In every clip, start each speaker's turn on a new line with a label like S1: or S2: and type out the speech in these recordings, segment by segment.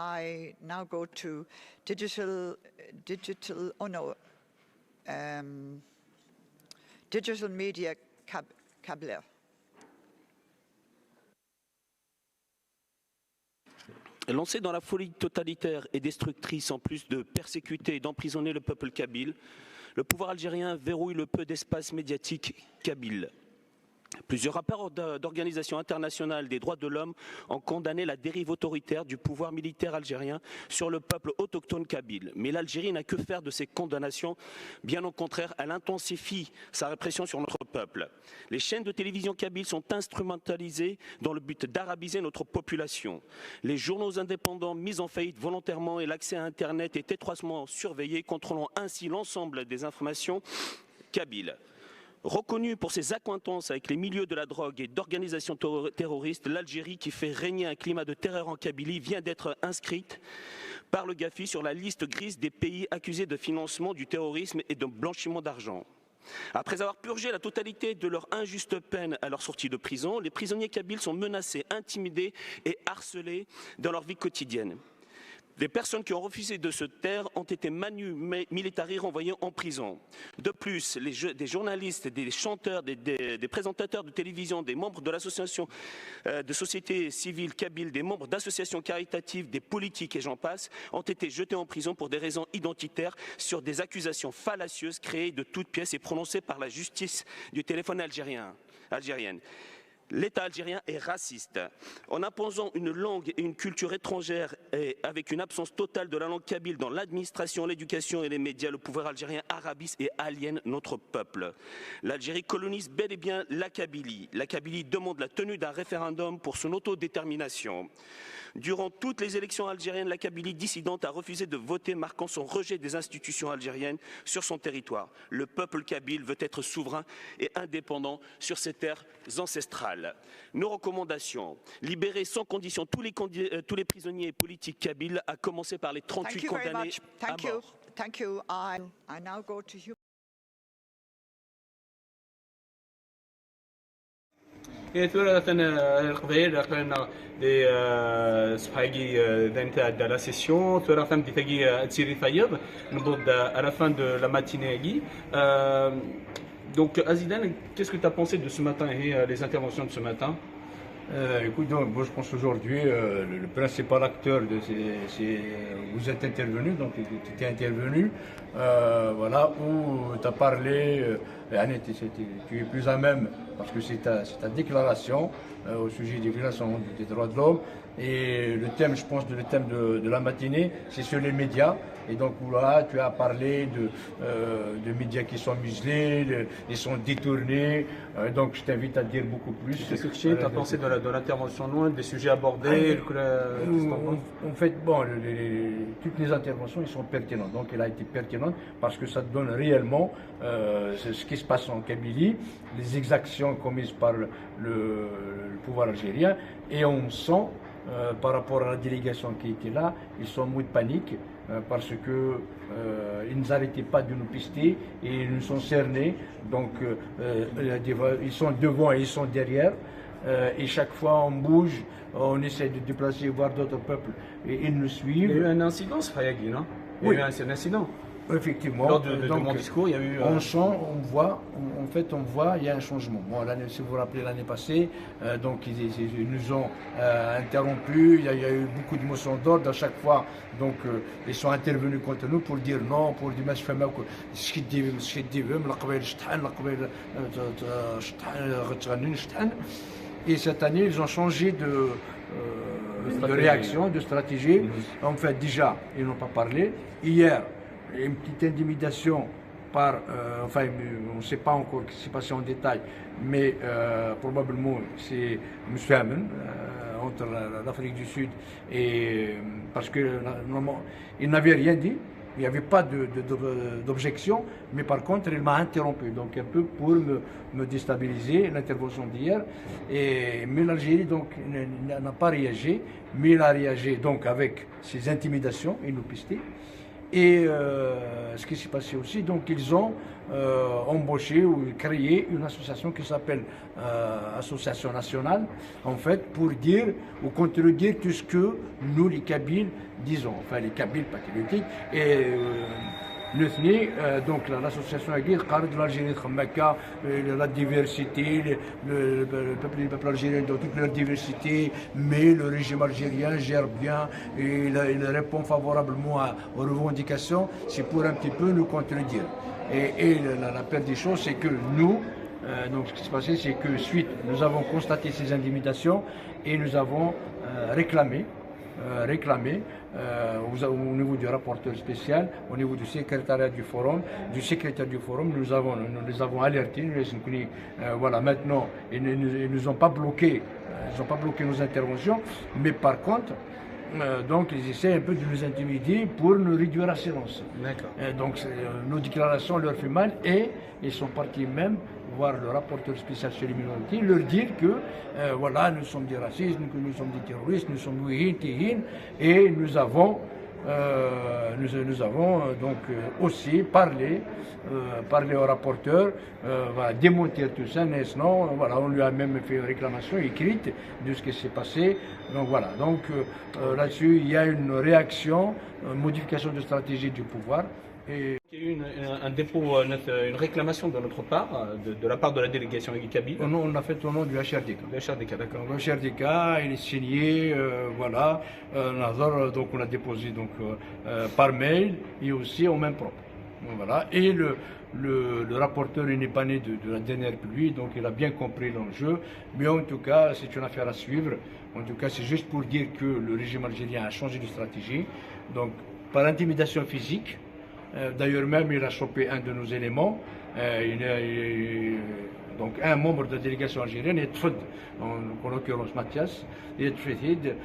S1: I now go to digital, digital media Kabila.
S2: Lancé dans la folie totalitaire et destructrice, en plus de persécuter et d'emprisonner le peuple kabyle, le pouvoir algérien verrouille le peu d'espace médiatique kabyle. Plusieurs rapports d'organisations internationales des droits de l'homme ont condamné la dérive autoritaire du pouvoir militaire algérien sur le peuple autochtone kabyle. Mais l'Algérie n'a que faire de ces condamnations. Bien au contraire, elle intensifie sa répression sur notre peuple. Les chaînes de télévision kabyles sont instrumentalisées dans le but d'arabiser notre population. Les journaux indépendants mis en faillite volontairement et l'accès à Internet est étroitement surveillé, contrôlant ainsi l'ensemble des informations kabyles. Reconnue pour ses accointances avec les milieux de la drogue et d'organisations terroristes, l'Algérie, qui fait régner un climat de terreur en Kabylie, vient d'être inscrite par le GAFI sur la liste grise des pays accusés de financement du terrorisme et de blanchiment d'argent. Après avoir purgé la totalité de leur injuste peine à leur sortie de prison, les prisonniers kabyles sont menacés, intimidés et harcelés dans leur vie quotidienne. Des personnes qui ont refusé de se taire ont été manu militari renvoyées en prison. De plus, des journalistes, des chanteurs, des présentateurs de télévision, des membres de l'association de société civile kabyle, des membres d'associations caritatives, des politiques et j'en passe, ont été jetés en prison pour des raisons identitaires sur des accusations fallacieuses créées de toutes pièces et prononcées par la justice du téléphone algérienne. L'État algérien est raciste. En imposant une langue et une culture étrangères et avec une absence totale de la langue kabyle dans l'administration, l'éducation et les médias, le pouvoir algérien arabise et aliène notre peuple. L'Algérie colonise bel et bien la Kabylie. La Kabylie demande la tenue d'un référendum pour son autodétermination. Durant toutes les élections algériennes, la Kabylie dissidente a refusé de voter, marquant son rejet des institutions algériennes sur son territoire. Le peuple kabyle veut être souverain et indépendant sur ses terres ancestrales. Nos recommandations: libérer sans condition tous les prisonniers politiques kabyles, à commencer par les 38 condamnés à mort.
S1: Thank you. I now go to you.
S3: de la session, à la fin de la matinée. Donc, Azidane, qu'est-ce que tu as pensé de ce matin et les interventions de ce matin?
S4: Écoute, donc, moi je pense aujourd'hui, le principal acteur, vous êtes intervenu, donc tu étais intervenu, voilà, où tu as parlé, tu es plus à même, parce que c'est ta déclaration au sujet des violations des droits de l'homme. Et le thème, je pense, le thème de la matinée, c'est sur les médias. Et donc là, tu as parlé de médias qui sont muselés, ils sont détournés. Donc je t'invite à dire beaucoup plus.
S3: Qu'est-ce que tu as pensé de l'intervention loin, des sujets abordés?
S4: En fait, bon, toutes les interventions, ils sont pertinentes. Donc elle a été pertinente parce que ça donne réellement ce qui se passe en Kabylie, les exactions commises par le pouvoir algérien. Et on sent, par rapport à la délégation qui était là, ils sont en mode panique parce que ils ne s'arrêtaient pas de nous pister et ils nous sont cernés. Donc ils sont devant et ils sont derrière. Et chaque fois on bouge, on essaie de déplacer, voir d'autres peuples et ils nous suivent.
S3: Il y a eu un incident, Sfayaghi, non?
S4: Oui.
S3: Il y a eu un incident.
S4: Effectivement.
S3: Lors de mon discours, il y a eu...
S4: On sent, on voit, il y a un changement. Bon, si vous vous rappelez l'année passée, donc ils nous ont interrompus, il y a eu beaucoup de motions d'ordre à chaque fois. Donc ils sont intervenus contre nous pour dire non, pour dire et cette année, ils ont changé de réaction, de stratégie. En fait, déjà, ils n'ont pas parlé. Hier, une petite intimidation par, enfin, on ne sait pas encore ce qui s'est passé en détail, mais probablement c'est M. Amen, entre l'Afrique du Sud et. Parce que normalement, il n'avait rien dit, il n'y avait pas d'objection, mais par contre, il m'a interrompu, donc un peu pour me déstabiliser, l'intervention d'hier. Mais l'Algérie donc n'a pas réagi, mais il a réagi donc avec ses intimidations et nos pistés. Et ce qui s'est passé aussi, donc ils ont embauché ou créé une association qui s'appelle Association nationale, en fait, pour dire ou contredire tout ce que nous, les Kabyles, disons, enfin les Kabyles patriotiques, et donc l'association Aguirre, de l'Algérie, la diversité, le peuple algérien dans toute leur diversité, mais le régime algérien gère bien et il répond favorablement aux revendications, c'est pour un petit peu nous contredire. Et la pire des choses, c'est que nous, donc ce qui s'est passé, c'est que suite, nous avons constaté ces intimidations et nous avons réclamé au niveau du rapporteur spécial, au niveau du secrétaire du forum, nous les avons alertés, voilà, maintenant, ils ne nous ont pas bloqué, nos interventions, mais par contre, donc ils essaient un peu de nous intimider pour nous réduire à silence. Donc nos déclarations leur fait mal et ils sont partis même voir le rapporteur spécial sur les minorités, leur dire que voilà, nous sommes des racistes, que nous sommes des terroristes, nous sommes tihin, et nous avons donc aussi parlé au rapporteur, voilà, démonter tout ça, non, voilà, on lui a même fait une réclamation écrite de ce qui s'est passé. Donc voilà, donc là-dessus, il y a une réaction, une modification de stratégie du pouvoir. Et
S3: Il y a eu un dépôt, une réclamation de notre part, de la part de la délégation Kabyle.
S4: on l'a fait au nom du HRDK.
S3: Le HRDK, d'accord.
S4: Le HRDK, il est signé, voilà. Donc on l'a déposé donc, par mail et aussi au même propre. Donc, voilà. Et le rapporteur n'est pas né de la dernière pluie, donc il a bien compris l'enjeu. Mais en tout cas, c'est une affaire à suivre. En tout cas, c'est juste pour dire que le régime algérien a changé de stratégie. Donc, par intimidation physique. D'ailleurs, même, il a chopé un de nos éléments. Donc, un membre de la délégation algérienne est Tfed, en l'occurrence Mathias, il est Tfed,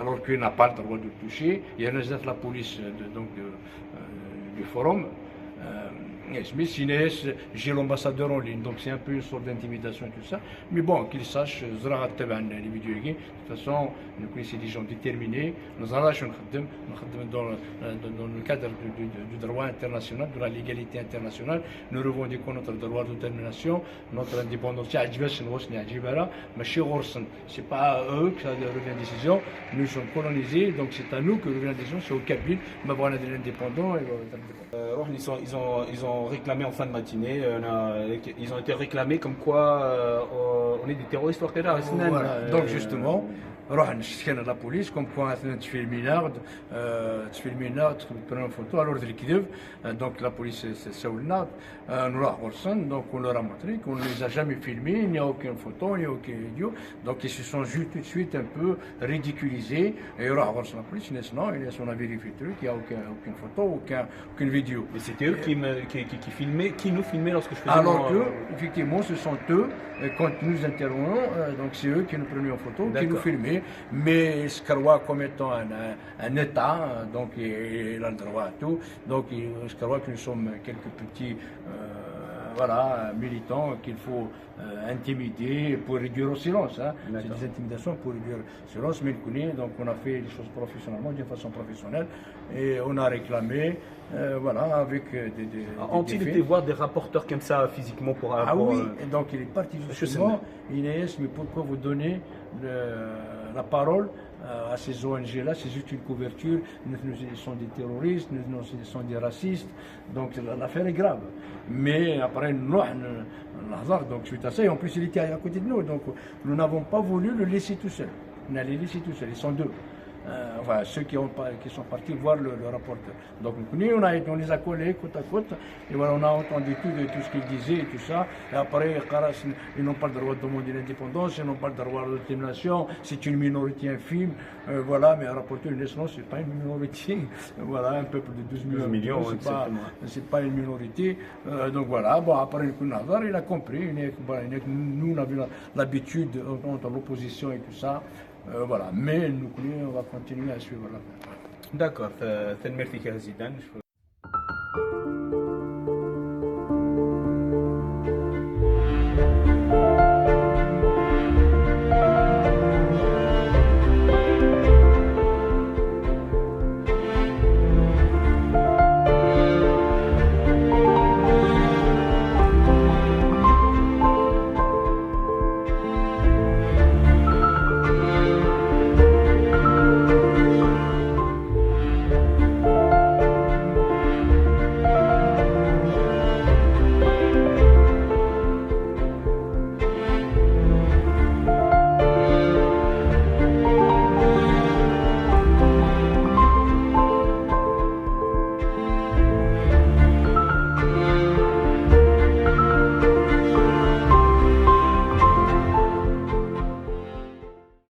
S4: alors qu'il n'a pas le droit de le toucher. Il y a la police du forum. J'ai l'ambassadeur en ligne, donc c'est un peu une sorte d'intimidation et tout ça. Mais bon, qu'ils sachent, de toute façon, nous connaissons des gens déterminés, nous allons dans le cadre du droit international, de la légalité internationale, nous revendiquons notre droit de détermination, notre indépendance. C'est pas à eux que ça revient la décision, nous sommes colonisés, donc c'est à nous que revient la décision, c'est au Kabyle, mais voilà, des indépendants.
S3: Ils ont réclamé en fin de matinée, ils ont été réclamés comme quoi on est des terroristes.
S4: Voilà. Donc justement, نروح نشتكي la police comme quoi tu fais le minard, tu prends une photo alors الكذب. Donc la police سولنا نروح غرسن, donc on leur a montré qu'on ne les a jamais filmés, il n'y a aucune photo, il n'y a aucun vidéo, donc ils se sont juste tout de suite un peu ridiculisés et يروح غرسن la police, non, on a vérifié le truc, il n'y a aucune photo, aucune vidéo.
S3: Mais c'était eux qui filmaient, qui nous filmaient lorsque je faisais.
S4: Alors que effectivement ce sont eux, quand nous intervenons, donc c'est eux qui nous prenaient en photo, qui nous filmaient. Mais ils se croient comme étant un État, donc il a le droit à tout. Donc ils se croient que nous sommes quelques petits voilà, militants qu'il faut intimider pour réduire au silence. Hein. C'est des intimidations pour réduire au silence, mais donc on a fait les choses professionnellement, d'une façon professionnelle, et on a réclamé, voilà, avec des
S3: ont-ils été voir des rapporteurs comme ça physiquement pour
S4: oui, et donc il est parti justement, Inès, mais pourquoi vous donnez la parole à ces ONG-là, c'est juste une couverture, ils sont des terroristes, ils sont des racistes, donc l'affaire est grave. Mais après, donc suite à ça, et en plus il était à côté de nous, donc nous n'avons pas voulu le laisser tout seul. On a les laissé tout seul, ils sont deux. Enfin, ceux qui sont partis voir le rapporteur. Donc nous, on les a collés côte à côte, et voilà, on a entendu tout ce qu'ils disaient et tout ça. Et après, ils n'ont pas le droit de demander l'indépendance, ils n'ont pas le droit de détermination, c'est une minorité infime, voilà, mais un rapporteur, non, c'est pas une minorité, voilà, un peuple de 12 millions, c'est pas une minorité. Donc voilà, bon, après, il a compris, nous, on avait l'habitude entre l'opposition et tout ça. Voilà, mais nous, on va continuer à suivre l'affaire.
S3: D'accord, merci Zidane.